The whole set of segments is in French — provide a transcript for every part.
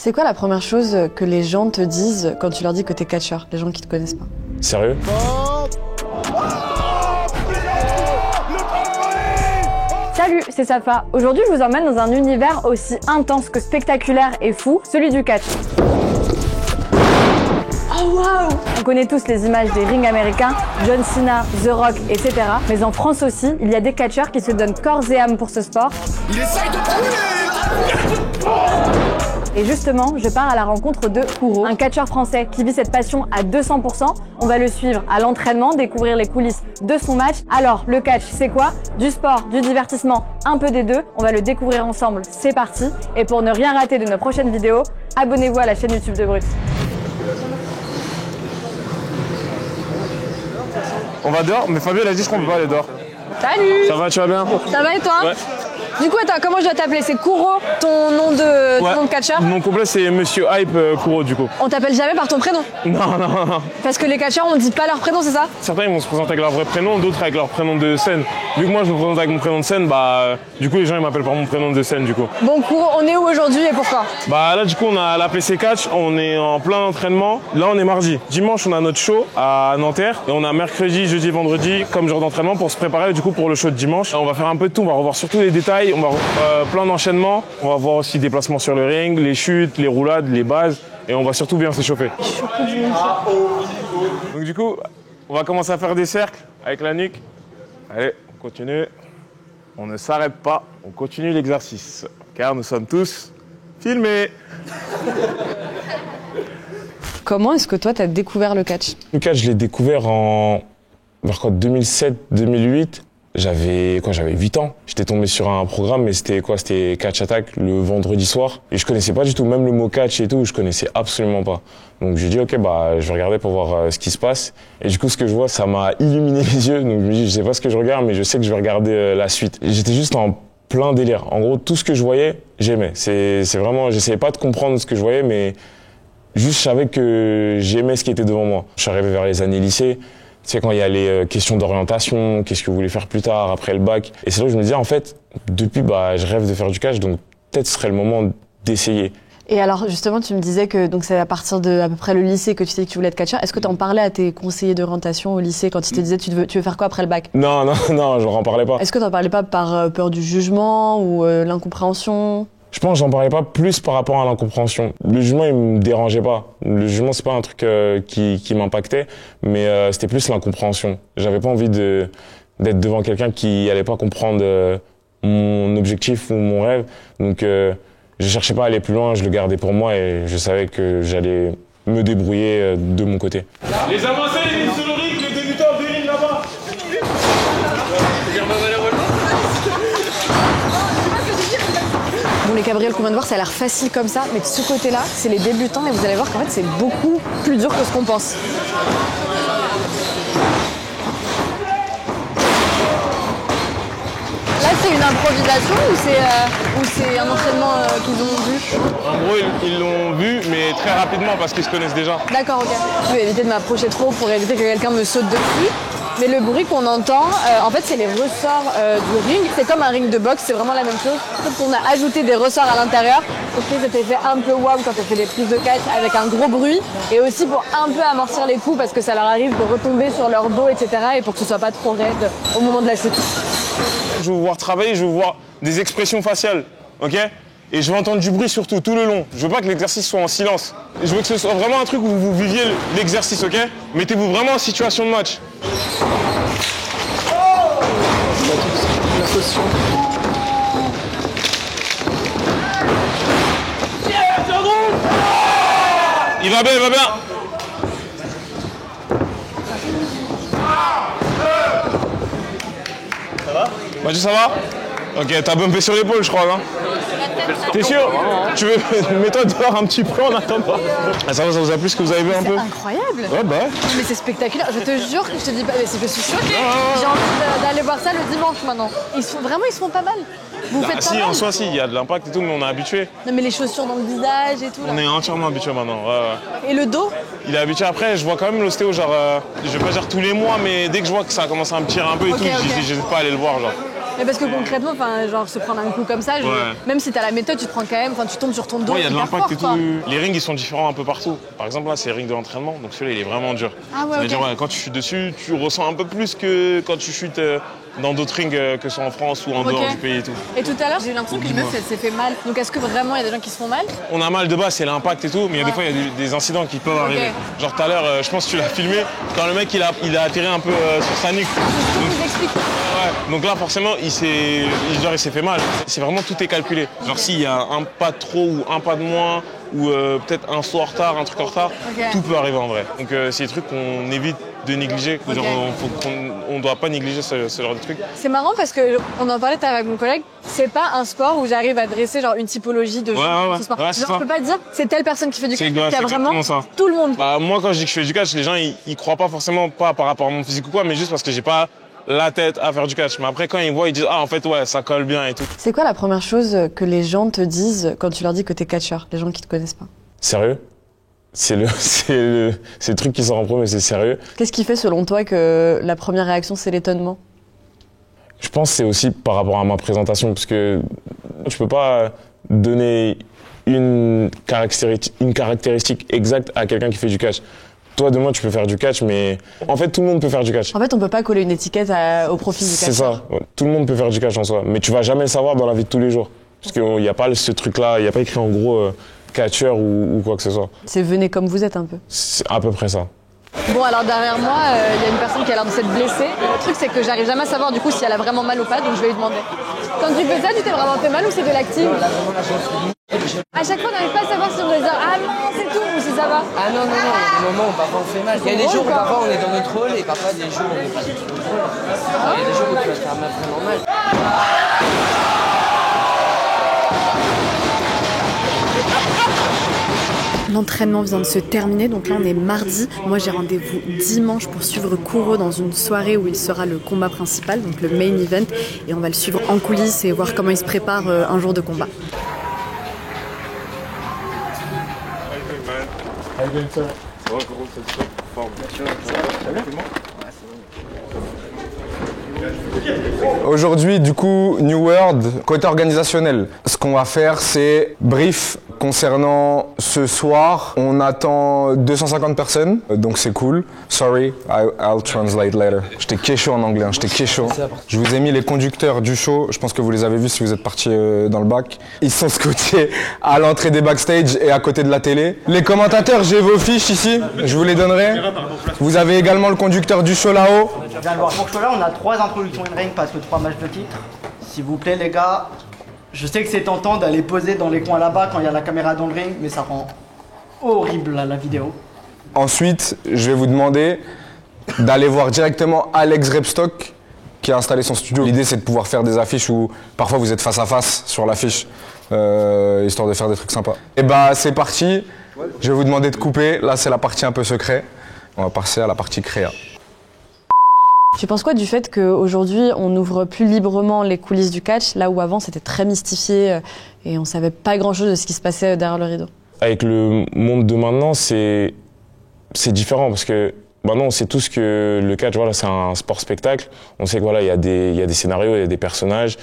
C'est quoi la première chose que les gens te disent quand tu leur dis que t'es catcheur, les gens qui te connaissent pas? Sérieux? Salut, c'est Safa. Aujourd'hui, je vous emmène dans un univers aussi intense que spectaculaire et fou, celui du catch. Oh waouh! On connaît tous les images des rings américains, John Cena, The Rock, etc. Mais en France aussi, il y a des catcheurs qui se donnent corps et âme pour ce sport. Il essaye de brûler! Et justement, je pars à la rencontre de Kouro, un catcheur français qui vit cette passion à 200%. On va le suivre à l'entraînement, découvrir les coulisses de son match. Alors, le catch, c'est quoi? Du sport, du divertissement, un peu des deux. On va le découvrir ensemble, c'est parti. Et pour ne rien rater de nos prochaines vidéos, abonnez-vous à la chaîne YouTube de Brut. On va dehors, mais Fabio, elle a dit qu'on peut pas aller dehors. Salut! Ça va, tu vas bien? Ça va et toi? Ouais. Du coup, attends, comment je dois t'appeler? C'est Kouro, ton nom de catcheur? Mon complet, c'est Monsieur Hype Kouro, du coup. On t'appelle jamais par ton prénom? Non, non, non. Parce que les catcheurs, on dit pas leur prénom, c'est ça? Certains, ils vont se présenter avec leur vrai prénom, d'autres avec leur prénom de scène. Vu que moi, je me présente avec mon prénom de scène, du coup, les gens, ils m'appellent par mon prénom de scène, du coup. Bon, Kouro, on est où aujourd'hui et pourquoi? Là, du coup, on a la PC Catch, on est en plein entraînement. Là, on est mardi. Dimanche, on a notre show à Nanterre. Et on a mercredi, jeudi, vendredi, comme genre d'entraînement pour se préparer, du coup, pour le show de dimanche. On va faire un peu de tout, on va revoir surtout les détails, on va plein d'enchaînements. On va voir aussi des placements sur le ring, les chutes, les roulades, les bases. Et on va surtout bien s'échauffer. Donc du coup, on va commencer à faire des cercles avec la nuque. Allez, on continue. On ne s'arrête pas, on continue l'exercice. Car nous sommes tous filmés. Comment est-ce que toi t'as découvert le catch? Le catch, je l'ai découvert vers 2007-2008. J'avais 8 ans. J'étais tombé sur un programme, mais c'était Catch Attack le vendredi soir. Et je connaissais pas du tout, même le mot catch et tout, je connaissais absolument pas. Donc j'ai dit ok, je vais regarder pour voir ce qui se passe. Et du coup, ce que je vois, ça m'a illuminé les yeux. Donc je me dis, je sais pas ce que je regarde, mais je sais que je vais regarder la suite. Et j'étais juste en plein délire. En gros, tout ce que je voyais, j'aimais. C'est vraiment, j'essayais pas de comprendre ce que je voyais, mais juste je savais que j'aimais ce qui était devant moi. Je suis arrivé vers les années lycée. Tu sais, quand il y a les questions d'orientation, qu'est-ce que vous voulez faire plus tard, après le bac. Et c'est là que je me disais, en fait, depuis, je rêve de faire du catch, donc peut-être ce serait le moment d'essayer. Et alors, justement, tu me disais que donc c'est à partir de à peu près le lycée que tu sais que tu voulais être catcheur. Est-ce que tu en parlais à tes conseillers d'orientation au lycée quand ils te disaient tu veux faire quoi après le bac? Non, je leur en parlais pas. Est-ce que tu en parlais pas par peur du jugement ou l'incompréhension? Je pense que j'en parlais pas plus par rapport à l'incompréhension. Le jugement, il me dérangeait pas. Le jugement, c'est pas un truc qui m'impactait, mais c'était plus l'incompréhension. J'avais pas envie d'être devant quelqu'un qui allait pas comprendre mon objectif ou mon rêve. Donc, je cherchais pas à aller plus loin, je le gardais pour moi et je savais que j'allais me débrouiller de mon côté. Les avancés, les lignes sur le ring, les débutants, deux lignes là-bas. Bon, les cabrioles qu'on vient de voir, ça a l'air facile comme ça, mais de ce côté-là, c'est les débutants et vous allez voir qu'en fait, c'est beaucoup plus dur que ce qu'on pense. Là, c'est une improvisation ou c'est un entraînement qu'ils ont vu? En gros, ils l'ont vu, mais très rapidement parce qu'ils se connaissent déjà. D'accord, ok. Je vais éviter de m'approcher trop pour éviter que quelqu'un me saute dessus. Mais le bruit qu'on entend, en fait, c'est les ressorts du ring. C'est comme un ring de boxe, c'est vraiment la même chose. Sauf qu'on a ajouté des ressorts à l'intérieur pour créer cet effet un peu waouh quand on fait des prises de catch avec un gros bruit. Et aussi pour un peu amortir les coups parce que ça leur arrive de retomber sur leur dos, etc. Et pour que ce soit pas trop raide au moment de la chute. Je veux vous voir travailler, je veux voir des expressions faciales, ok? Et je veux entendre du bruit surtout, tout le long. Je veux pas que l'exercice soit en silence. Je veux que ce soit vraiment un truc où vous viviez l'exercice, ok? Mettez-vous vraiment en situation de match. Il va bien, il va bien. Ça va? Mathieu, ça va? Ok, t'as bumpé sur l'épaule, je crois, non? T'es sûr? Tu veux mets-toi dehors un petit peu en attendant. Ah, ça vous a plu ce que vous avez vu un peu? C'est incroyable. Ouais, bah ouais. Mais c'est spectaculaire. Je te jure que je te dis pas, mais je suis choquée. J'ai envie d'aller voir ça le dimanche maintenant. Ils se font pas mal. Vous faites pas Si, mal. en soi, si, il y a de l'impact et tout, mais on est habitué. Non, mais les chaussures dans le visage et tout. Là. On est entièrement habitué maintenant. Ouais. Et le dos? Il est habitué. Après, je vois quand même l'ostéo, genre, je vais pas dire tous les mois, mais dès que je vois que ça commence à me tirer un peu et tout, j'hésite pas à aller le voir, genre. Mais parce que concrètement, genre se prendre un coup comme ça, même si t'as la méthode, tu te prends quand même, tu tombes sur ton dos. Ouais, il y a de l'impact fort, et tout. Les rings, ils sont différents un peu partout. Par exemple, là, c'est les rings de l'entraînement, donc celui-là, il est vraiment dur. Ah ouais, C'est-à-dire, quand tu chutes dessus, tu ressens un peu plus que quand tu chutes dans d'autres rings que ce soit en France ou en dehors du pays et tout. Et tout à l'heure, j'ai eu l'impression que le meuf s'est fait mal. Donc est-ce que vraiment il y a des gens qui se font mal? On a mal de base, c'est l'impact et tout, mais il y a des fois, il y a des incidents qui peuvent arriver. Genre tout à l'heure, je pense que tu l'as filmé, quand le mec, il a atterri un peu sur sa nuque. Donc là, forcément, il s'est fait mal. C'est vraiment tout est calculé. Genre s'il y a un pas de trop ou un pas de moins, ou peut-être un saut en retard, un truc en retard, tout peut arriver en vrai. Donc c'est des trucs qu'on évite de négliger. Genre, on doit pas négliger ce genre de trucs. C'est marrant parce qu'on en parlait avec mon collègue, c'est pas un sport où j'arrive à dresser genre une typologie de ce sport. Ouais, genre, je peux pas dire c'est telle personne qui fait du catch, il y a vraiment ça. tout le monde. Bah, moi quand je dis que je fais du catch, les gens ils croient pas forcément pas par rapport à mon physique ou quoi, mais juste parce que j'ai pas la tête à faire du catch. Mais après quand ils voient, ils disent en fait ouais ça colle bien et tout. C'est quoi la première chose que les gens te disent quand tu leur dis que t'es catcheur, les gens qui te connaissent pas? Sérieux? C'est le truc qui sort en premier, c'est sérieux. Qu'est-ce qui fait selon toi que la première réaction c'est l'étonnement? Je pense que c'est aussi par rapport à ma présentation, parce que tu peux pas donner une caractéristique exacte à quelqu'un qui fait du catch. Toi, demain, tu peux faire du catch, mais en fait, tout le monde peut faire du catch. En fait, on peut pas coller une étiquette au profil du catch. C'est ça. Tout le monde peut faire du catch en soi, mais tu vas jamais le savoir dans la vie de tous les jours. Parce qu'il n'y a pas ce truc-là, il n'y a pas écrit en gros catcheur ou quoi que ce soit. C'est venez comme vous êtes un peu. C'est à peu près ça. Bon, alors derrière moi, il y a une personne qui a l'air de s'être blessée. Le truc, c'est que j'arrive jamais à savoir du coup si elle a vraiment mal ou pas, donc je vais lui demander. Quand tu fais ça, tu t'es vraiment fait mal ou c'est de l'active? À chaque fois, on n'arrive pas à savoir si on les a. Ah non, c'est tout, ou si ça va? Ah non, non, non, il y a des moments où parfois on fait mal. Il y a des jours où parfois on est dans notre rôle et parfois des jours où on n'est pas du tout dans notre rôle. Il y a des jours où tu vas te faire mal, vraiment mal. L'entraînement vient de se terminer, donc là on est mardi. Moi j'ai rendez-vous dimanche pour suivre Kuro dans une soirée où il sera le combat principal, donc le main event. Et on va le suivre en coulisses et voir comment il se prépare un jour de combat. Aujourd'hui, du coup, New World, côté organisationnel, ce qu'on va faire, c'est brief concernant ce soir. On attend 250 personnes, donc c'est cool. Sorry, I'll translate later. J'étais kécho en anglais, j'étais kécho. Je vous ai mis les conducteurs du show, je pense que vous les avez vus si vous êtes partis dans le bac. Ils sont scotchés à l'entrée des backstage et à côté de la télé. Les commentateurs, j'ai vos fiches ici, je vous les donnerai. Vous avez également le conducteur du show là-haut. Je viens de voir pour ce show-là, on a 3 introductions in-ring parce que 3 matchs de titre. S'il vous plaît les gars, je sais que c'est tentant d'aller poser dans les coins là-bas quand il y a la caméra dans le ring, mais ça rend horrible la vidéo. Ensuite, je vais vous demander d'aller voir directement Alex Repstock qui a installé son studio. L'idée c'est de pouvoir faire des affiches où parfois vous êtes face à face sur l'affiche, histoire de faire des trucs sympas. Et bah c'est parti, je vais vous demander de couper, là c'est la partie un peu secret. On va passer à la partie créa. Tu penses quoi du fait qu'aujourd'hui on ouvre plus librement les coulisses du catch, là où avant c'était très mystifié et on savait pas grand chose de ce qui se passait derrière le rideau? Avec le monde de maintenant, c'est différent parce que maintenant on sait tous que le catch, voilà, c'est un sport spectacle. On sait que voilà, il y a des scénarios, il y a des personnages.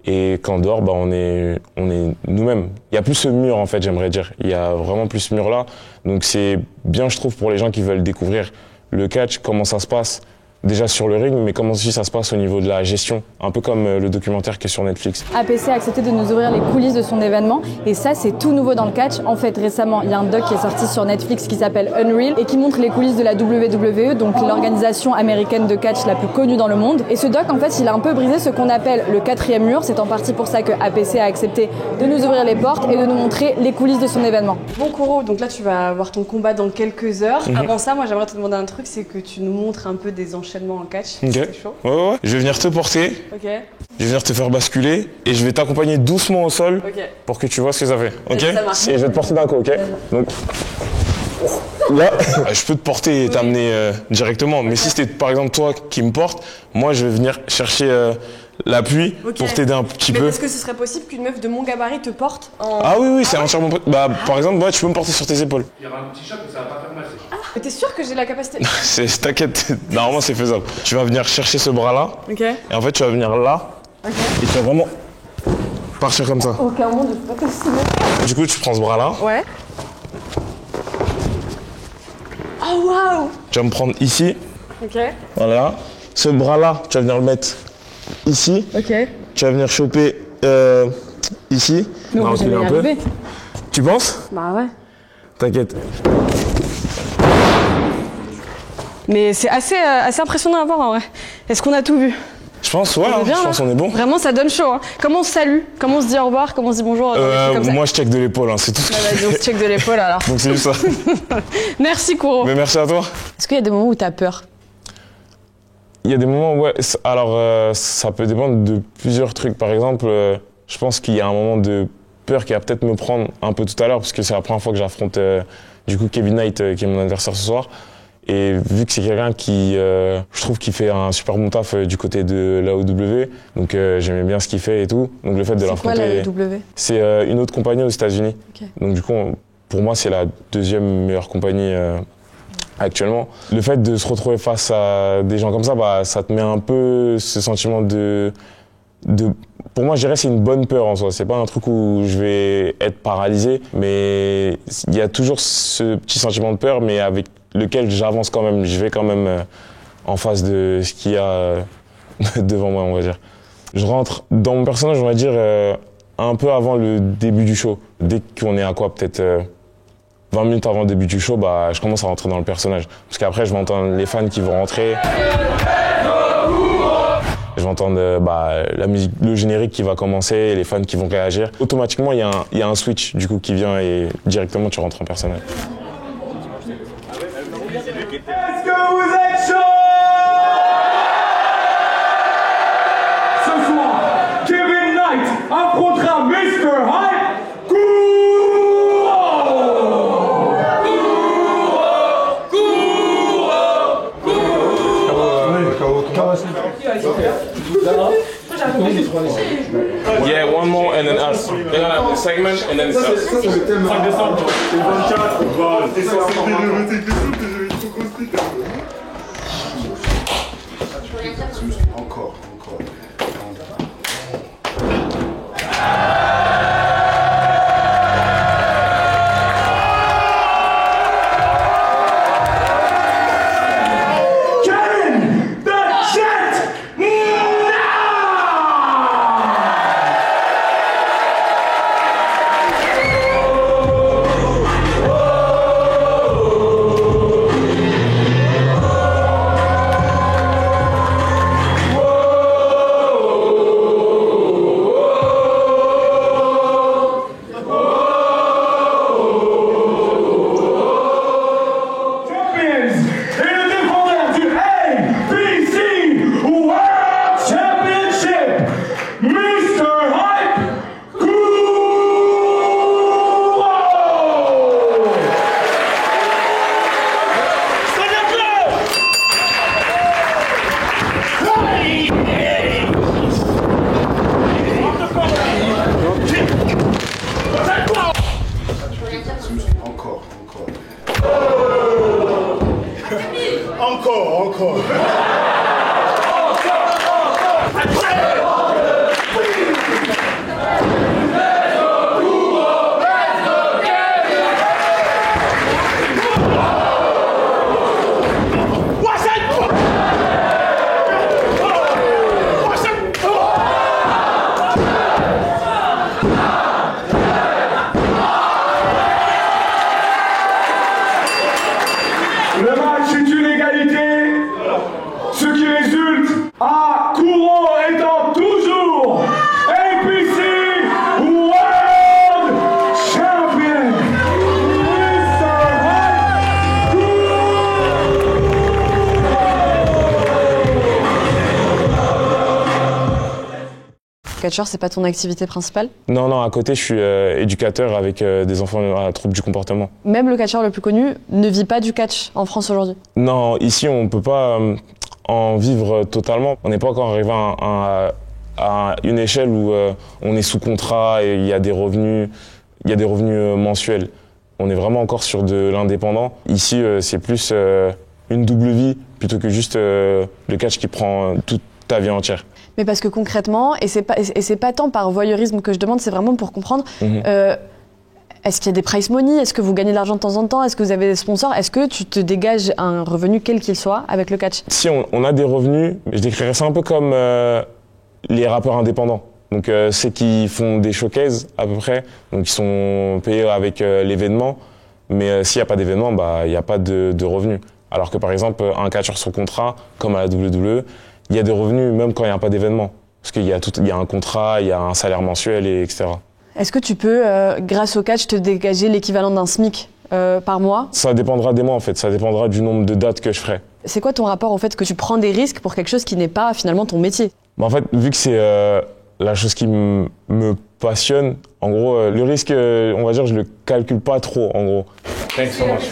Et qu'en dehors, bah, on est nous-mêmes. Il y a plus ce mur, en fait, j'aimerais dire. Il y a vraiment plus ce mur-là. Donc c'est bien, je trouve, pour les gens qui veulent découvrir le catch, comment ça se passe. Déjà sur le ring, mais comment aussi ça se passe au niveau de la gestion, un peu comme le documentaire qui est sur Netflix. APC a accepté de nous ouvrir les coulisses de son événement et ça c'est tout nouveau dans le catch. En fait récemment il y a un doc qui est sorti sur Netflix qui s'appelle Unreal et qui montre les coulisses de la WWE, donc l'organisation américaine de catch la plus connue dans le monde. Et ce doc en fait il a un peu brisé ce qu'on appelle le 4e mur, c'est en partie pour ça que APC a accepté de nous ouvrir les portes et de nous montrer les coulisses de son événement. Bon Kuro, donc là tu vas avoir ton combat dans quelques heures. Avant ça moi j'aimerais te demander un truc, c'est que tu nous montres un peu des enchaînements en catch. Ok. C'est chaud. Ouais. Je vais venir te porter. Ok. Je vais venir te faire basculer et je vais t'accompagner doucement au sol pour que tu vois ce que ça fait. Ok. Ça marche. Et je vais te porter d'un coup, ok. Donc là, je peux te porter et t'amener directement. Mais si c'était par exemple toi qui me portes, moi je vais venir chercher l'appui pour t'aider un petit peu. Est-ce que ce serait possible qu'une meuf de mon gabarit te porte en... Ah oui, c'est entièrement. Bah par exemple, ouais, tu peux me porter sur tes épaules. Il y aura un petit choc, mais ça va pas faire mal. Mais t'es sûr que j'ai la capacité? T'inquiète, normalement c'est faisable. Tu vas venir chercher ce bras-là. Ok. Et en fait, tu vas venir là Et tu vas vraiment partir comme ça. Aucun monde, je sais pas possible. Du coup, tu prends ce bras-là. Ouais. Oh waouh! Tu vas me prendre ici. Ok. Voilà. Ce bras-là, tu vas venir le mettre ici. Ok. Tu vas venir choper ici. Mais On va on va reculer jamais y un peu. arriver. Tu penses? Bah ouais. T'inquiète. Mais c'est assez impressionnant à voir en vrai. Est-ce qu'on a tout vu? Je pense, ouais, On est bien, je là. pense qu'on est bon. Vraiment, ça donne chaud. Hein. Comment on se salue? Comment on se dit au revoir? Comment on se dit bonjour? Comme ça. Moi, je check de l'épaule, hein, c'est tout ce Ah, que vas-y, on se check de l'épaule alors. Donc c'est juste ça. Merci Kouro. Mais merci à toi. Est-ce qu'il y a des moments où t'as peur? Il y a des moments, ouais. Alors, ça peut dépendre de plusieurs trucs. Par exemple, je pense qu'il y a un moment de peur qui va peut-être me prendre un peu tout à l'heure, parce que c'est la première fois que j'affronte du coup Kevin Knight, qui est mon adversaire ce soir. Et vu que c'est quelqu'un qui, je trouve qu'il fait un super bon taf du côté de l'AOW, donc j'aimais bien ce qu'il fait et tout. Donc le fait de l'affronter. C'est quoi la AOW? C'est une autre compagnie aux États-Unis. Ok. Donc du coup, pour moi, c'est la deuxième meilleure compagnie actuellement. Le fait de se retrouver face à des gens comme ça, bah, ça te met un peu ce sentiment de pour moi, je dirais c'est une bonne peur en soi. C'est pas un truc où je vais être paralysé, mais il y a toujours ce petit sentiment de peur, mais avec lequel j'avance quand même. Je vais quand même en face de ce qu'il y a devant moi, on va dire. Je rentre dans mon personnage, on va dire, un peu avant le début du show. Dès qu'on est à quoi, peut-être 20 minutes avant le début du show, bah, je commence à rentrer dans le personnage. Parce qu'après, je vais entendre les fans qui vont rentrer. Je vais entendre la musique, le générique qui va commencer, les fans qui vont réagir. Automatiquement, il y a un switch du coup qui vient et directement tu rentres en personnage. Est-ce que vous êtes chaud? Ce soir, Kevin Knight affrontera Mr. Hype Yeah, one more and then us. Segment and then us. Encore. Kevin the Jet Champions et le défendeur du ABC World Championship, Mr. Hype Encore. Le match est une égalité, ce qui résulte à Kouro étant toujours APC World Champion. Mr. Hype Catcheur, c'est pas ton activité principale? Non, à côté, je suis éducateur avec des enfants à la trouble du comportement. Même le catcheur le plus connu ne vit pas du catch en France aujourd'hui. Non, ici, on peut pas en vivre totalement. On n'est pas encore arrivé à une échelle où on est sous contrat et il y a des revenus mensuels. On est vraiment encore sur de l'indépendant. Ici, c'est plus une double vie plutôt que juste le catch qui prend toute ta vie entière. Mais parce que concrètement, et c'est pas tant par voyeurisme que je demande, c'est vraiment pour comprendre. Est-ce qu'il y a des prize money? Est-ce que vous gagnez de l'argent de temps en temps? Est-ce que vous avez des sponsors? Est-ce que tu te dégages un revenu quel qu'il soit avec le catch? Si on a des revenus, je décrirais ça un peu comme les rappeurs indépendants. Donc ceux qui font des showcases à peu près, donc ils sont payés avec l'événement, mais s'il n'y a pas d'événement, bah il n'y a pas de revenus. Alors que par exemple un catcheur sur contrat, comme à la WWE, il y a des revenus même quand il n'y a pas d'événement, parce qu'il y a un contrat, il y a un salaire mensuel, etc. Est-ce que tu peux, grâce au catch, te dégager l'équivalent d'un SMIC par mois? Ça dépendra des mois en fait, ça dépendra du nombre de dates que je ferai. C'est quoi ton rapport au fait que tu prends des risques pour quelque chose qui n'est pas finalement ton métier? Bah, en fait, vu que c'est la chose qui me passionne, en gros, le risque, on va dire, je le calcule pas trop, en gros. Thanks so much.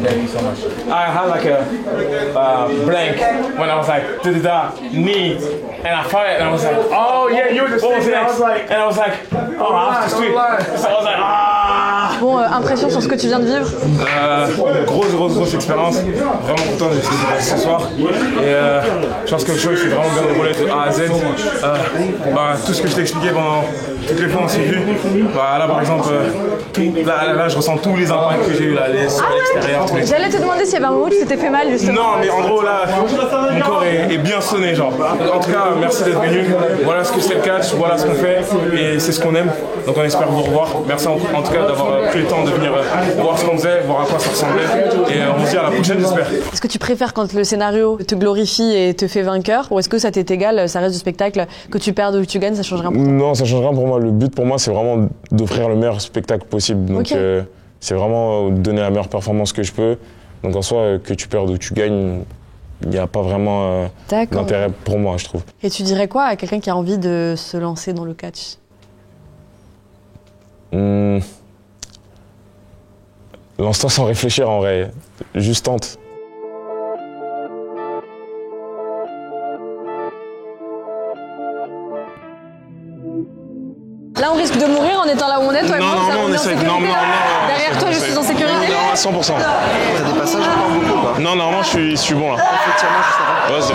Thank you so much. I had like a blank when I was like, da-da-da, knee, and I felt it, and I was like, oh yeah, you were just thinking, I was like, and I was like, oh, I have to tweet. So I was like, ah. Bon, impression sur ce que tu viens de vivre? Grosse expérience. Vraiment content d'être ici ce soir. Et je pense que le show s'est vraiment bien déroulé de A à Z. Tout ce que je t'ai expliqué pendant toutes les fois on s'est vu. Là par exemple, là je ressens tous les impacts que j'ai eu là, sur l'extérieur. J'allais te demander s'il y avait un moment où tu t'étais fait mal justement. Non mais en gros là, mon corps est bien sonné genre. En tout cas, merci d'être venu. Voilà ce que c'est le catch, voilà ce qu'on fait et c'est ce qu'on aime. Donc on espère vous revoir. Merci en tout cas d'avoir pris le temps de venir voir ce qu'on faisait, voir à quoi ça ressemblait. Et on se dit à la prochaine, j'espère. Est-ce que tu préfères quand le scénario te glorifie et te fait vainqueur, ou est-ce que ça t'est égal, ça reste du spectacle, que tu perdes ou que tu gagnes, ça change rien pour toi? Non, ça change rien pour moi. Le but pour moi, c'est vraiment d'offrir le meilleur spectacle possible. Donc c'est vraiment donner la meilleure performance que je peux. Donc en soi, que tu perdes ou que tu gagnes, il n'y a pas vraiment d'intérêt pour moi, je trouve. Et tu dirais quoi à quelqu'un qui a envie de se lancer dans le catch? Lance-toi sans réfléchir en vrai, juste tente. Là, on risque de mourir en étant là où on est, toi et moi. Non, on essaie. Non. Derrière toi, je suis en sécurité. Non, 100%. T'as des passages encore beaucoup ou pas? Non, normalement, je suis bon là. Effectivement, je sais pas. Vas-y.